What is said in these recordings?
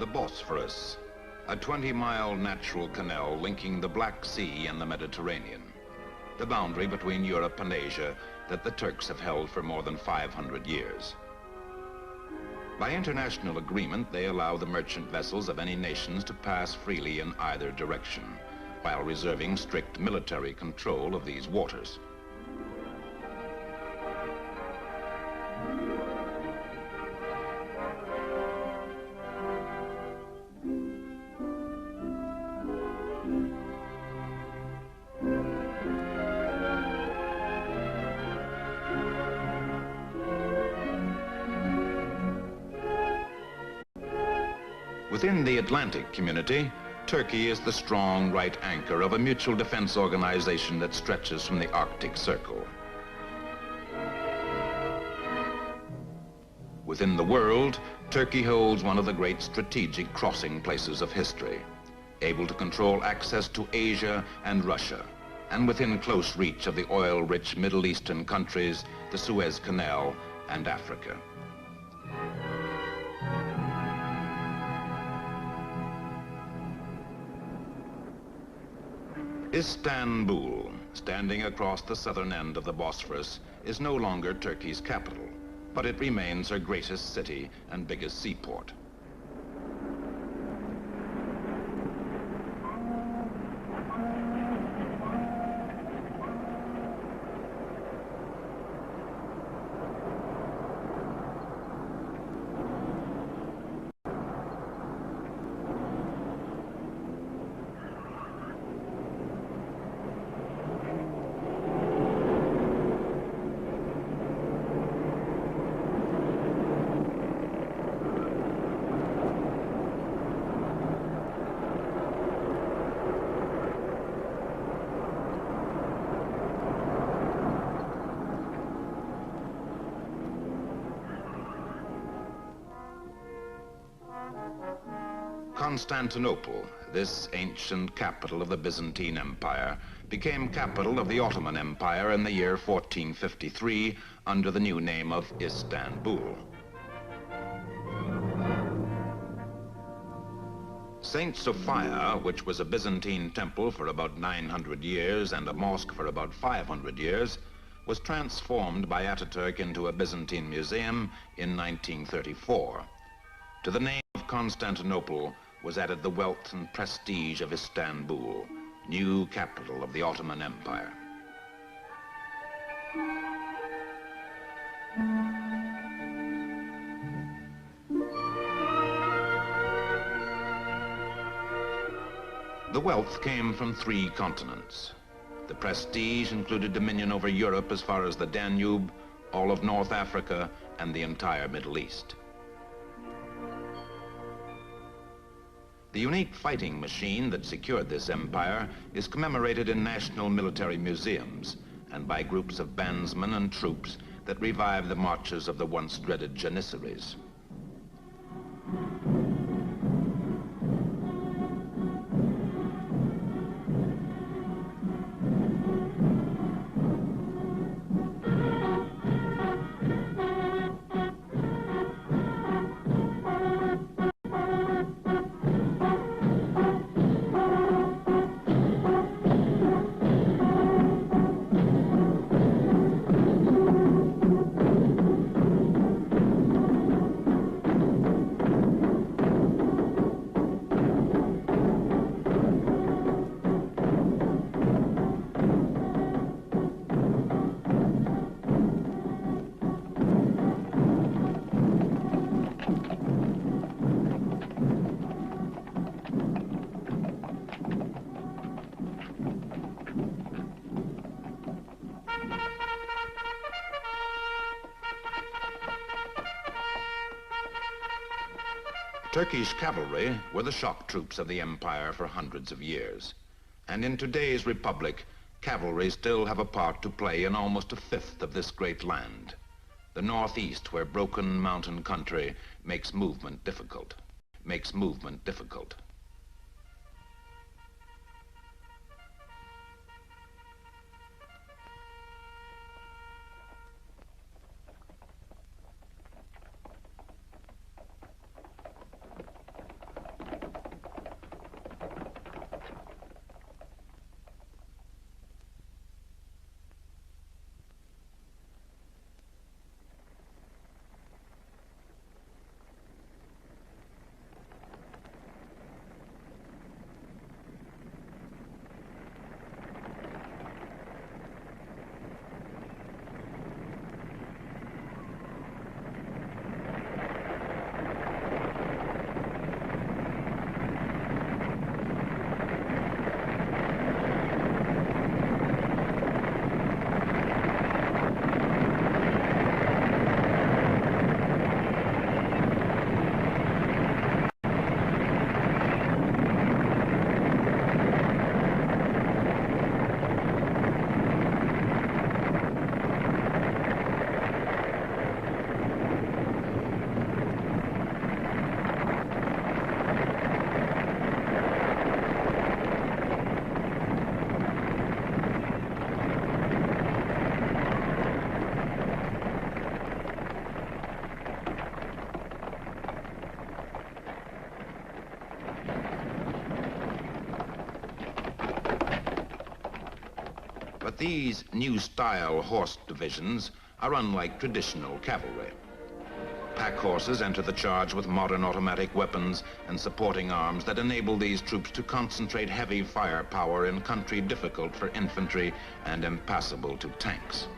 The Bosphorus, a 20-mile natural canal linking the Black Sea and the Mediterranean, the boundary between Europe and Asia that the Turks have held for more than 500 years. By international agreement, they allow the merchant vessels of any nations to pass freely in either direction, while reserving strict military control of these waters. Within the Atlantic community, Turkey is the strong right anchor of a mutual defense organization that stretches from the Arctic Circle. Within the world, Turkey holds one of the great strategic crossing places of history, able to control access to Asia and Russia, and within close reach of the oil-rich Middle Eastern countries, the Suez Canal, and Africa. Istanbul, standing across the southern end of the Bosphorus, is no longer Turkey's capital, but it remains her greatest city and biggest seaport. Constantinople, this ancient capital of the Byzantine Empire, became capital of the Ottoman Empire in the year 1453 under the new name of Istanbul. Saint Sophia, which was a Byzantine temple for about 900 years and a mosque for about 500 years, was transformed by Ataturk into a Byzantine museum in 1934. To the name of Constantinople was added the wealth and prestige of Istanbul, new capital of the Ottoman Empire. The wealth came from 3 continents. The prestige included dominion over Europe as far as the Danube, all of North Africa, and the entire Middle East. The unique fighting machine that secured this empire is commemorated in national military museums and by groups of bandsmen and troops that revive the marches of the once dreaded Janissaries. Turkish cavalry were the shock troops of the empire for hundreds of years. And in today's republic, cavalry still have a part to play in almost a fifth of this great land. The northeast, where broken mountain country makes movement difficult. These new-style horse divisions are unlike traditional cavalry. Pack horses enter the charge with modern automatic weapons and supporting arms that enable these troops to concentrate heavy firepower in country difficult for infantry and impassable to tanks.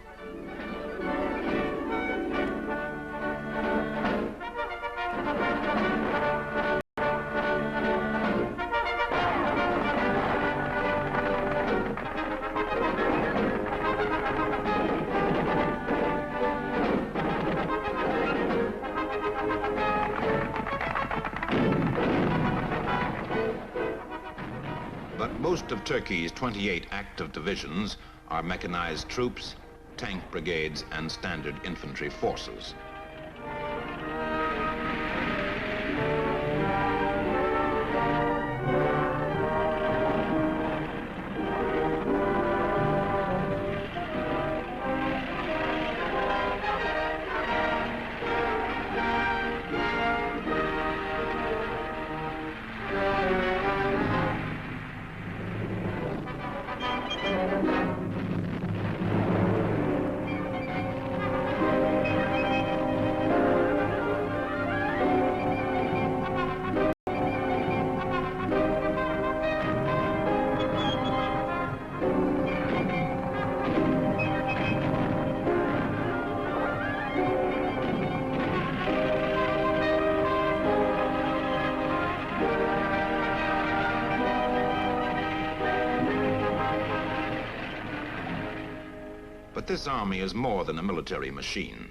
But most of Turkey's 28 active divisions are mechanized troops, tank brigades, and standard infantry forces. But this army is more than a military machine.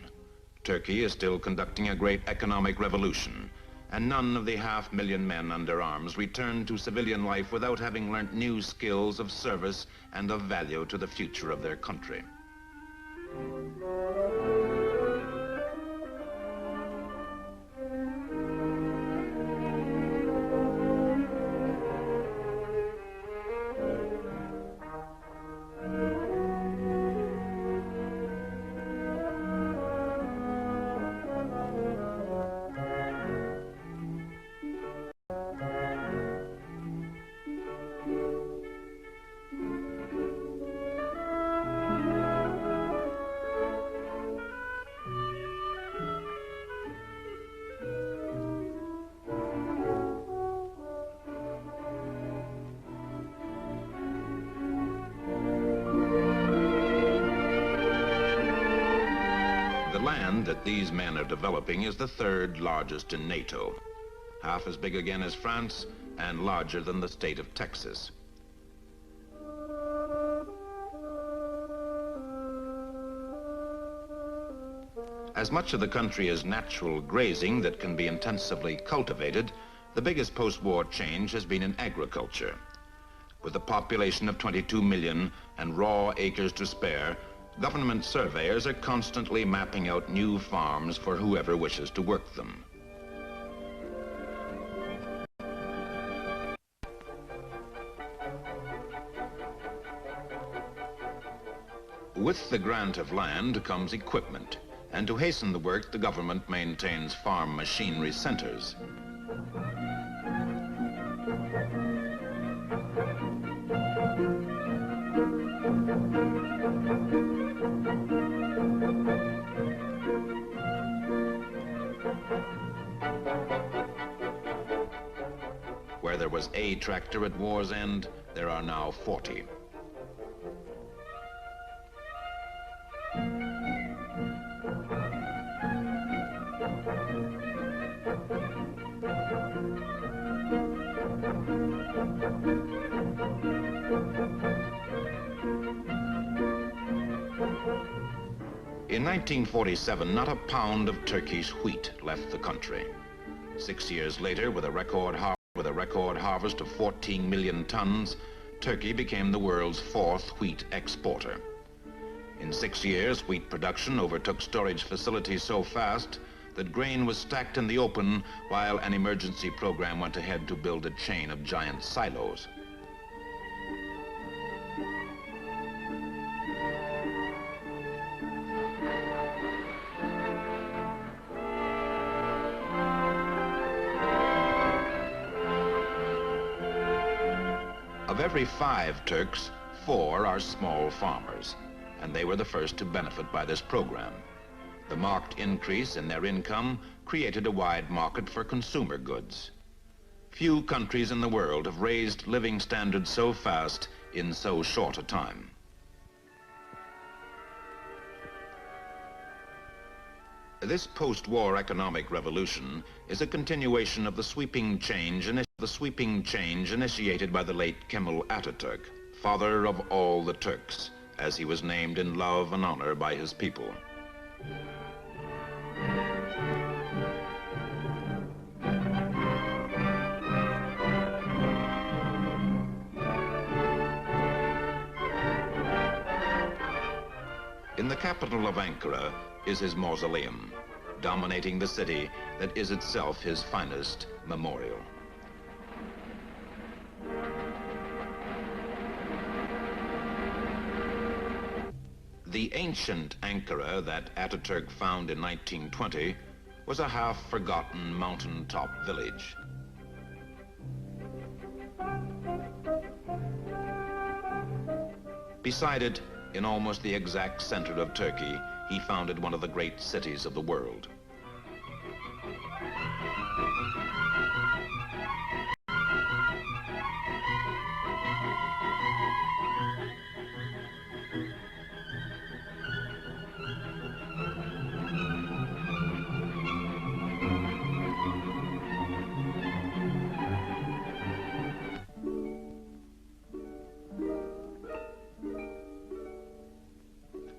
Turkey is still conducting a great economic revolution, and none of the 500,000 men under arms return to civilian life without having learnt new skills of service and of value to the future of their country. The land that these men are developing is the third largest in NATO, half as big again as France and larger than the state of Texas. As much of the country is natural grazing that can be intensively cultivated, the biggest post-war change has been in agriculture. With a population of 22 million and raw acres to spare, government surveyors are constantly mapping out new farms for whoever wishes to work them. With the grant of land comes equipment, and to hasten the work, the government maintains farm machinery centers. Where there was a tractor at war's end, there are now 40. In 1947, not a pound of Turkey's wheat left the country. 6 years later, with a record harvest of 14 million tons, Turkey became the world's fourth wheat exporter. In 6 years, wheat production overtook storage facilities so fast that grain was stacked in the open while an emergency program went ahead to build a chain of giant silos. Of every 5 Turks, 4 are small farmers, and they were the first to benefit by this program. The marked increase in their income created a wide market for consumer goods. Few countries in the world have raised living standards so fast in so short a time. This post-war economic revolution is a continuation of the sweeping change initiated by the late Kemal Atatürk, father of all the Turks, as he was named in love and honor by his people. In the capital of Ankara is his mausoleum, dominating the city that is itself his finest memorial. The ancient Ankara that Ataturk found in 1920 was a half-forgotten mountaintop village. Beside it, in almost the exact center of Turkey, he founded one of the great cities of the world.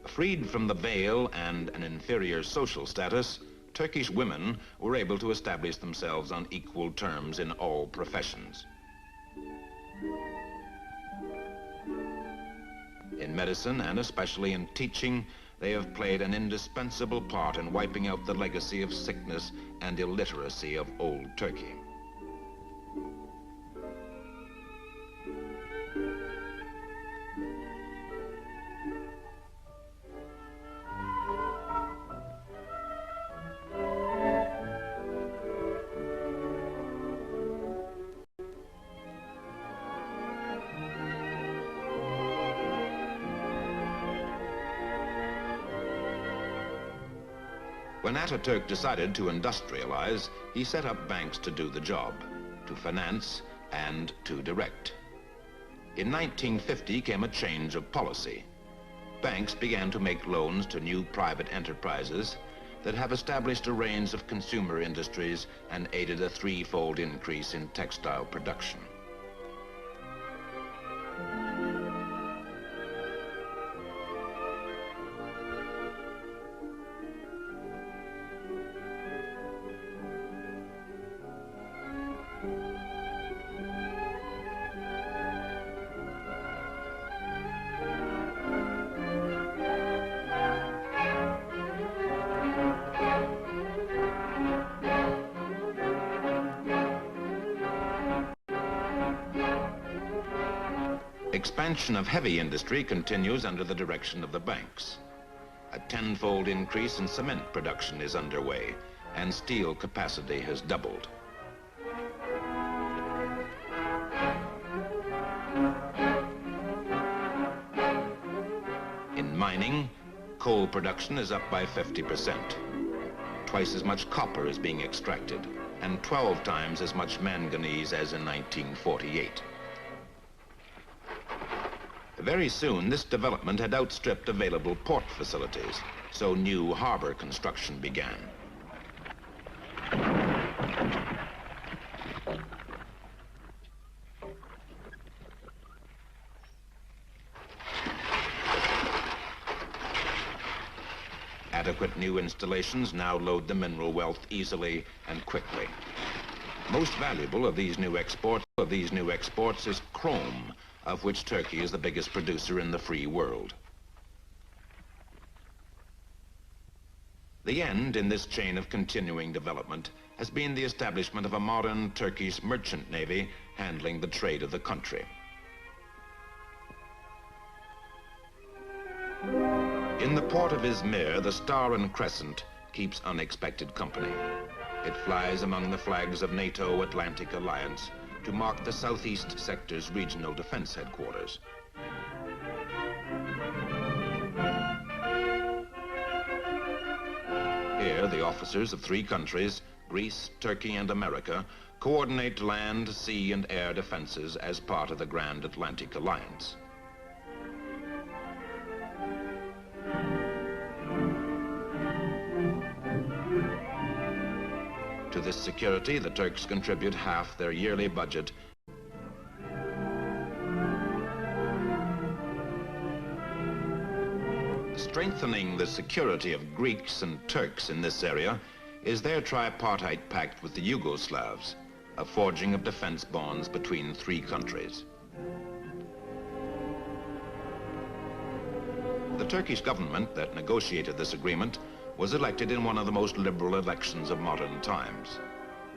Freed from the veil and an inferior social status, Turkish women were able to establish themselves on equal terms in all professions. In medicine, and especially in teaching, they have played an indispensable part in wiping out the legacy of sickness and illiteracy of old Turkey. When Ataturk decided to industrialize, he set up banks to do the job, to finance and to direct. In 1950 came a change of policy. Banks began to make loans to new private enterprises that have established a range of consumer industries and aided a threefold increase in textile production. Expansion of heavy industry continues under the direction of the banks. A tenfold increase in cement production is underway, and steel capacity has doubled. In mining, coal production is up by 50%. Twice as much copper is being extracted, and 12 times as much manganese as in 1948. Very soon, this development had outstripped available port facilities, so new harbor construction began. Adequate new installations now load the mineral wealth easily and quickly. Most valuable of these new exports is chrome, of which Turkey is the biggest producer in the free world. The end in this chain of continuing development has been the establishment of a modern Turkish merchant navy handling the trade of the country. In the port of Izmir, the Star and Crescent keeps unexpected company. It flies among the flags of NATO Atlantic Alliance to mark the Southeast Sector's regional defense headquarters. Together, the officers of three countries, Greece, Turkey, and America, coordinate land, sea, and air defenses as part of the Grand Atlantic Alliance. To this security, the Turks contribute half their yearly budget. Strengthening the security of Greeks and Turks in this area is their tripartite pact with the Yugoslavs, a forging of defense bonds between three countries. The Turkish government that negotiated this agreement was elected in one of the most liberal elections of modern times.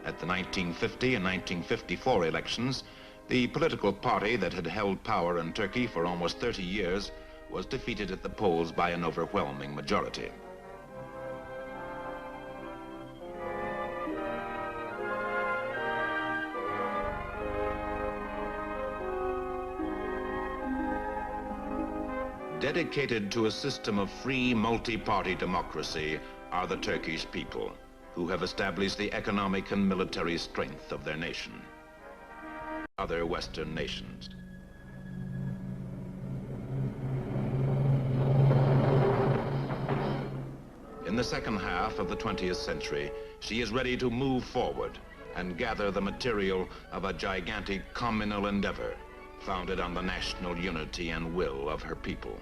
At the 1950 and 1954 elections, the political party that had held power in Turkey for almost 30 years was defeated at the polls by an overwhelming majority. Dedicated to a system of free multi-party democracy are the Turkish people, who have established the economic and military strength of their nation. Other Western nations. In the second half of the 20th century, she is ready to move forward and gather the material of a gigantic communal endeavor founded on the national unity and will of her people.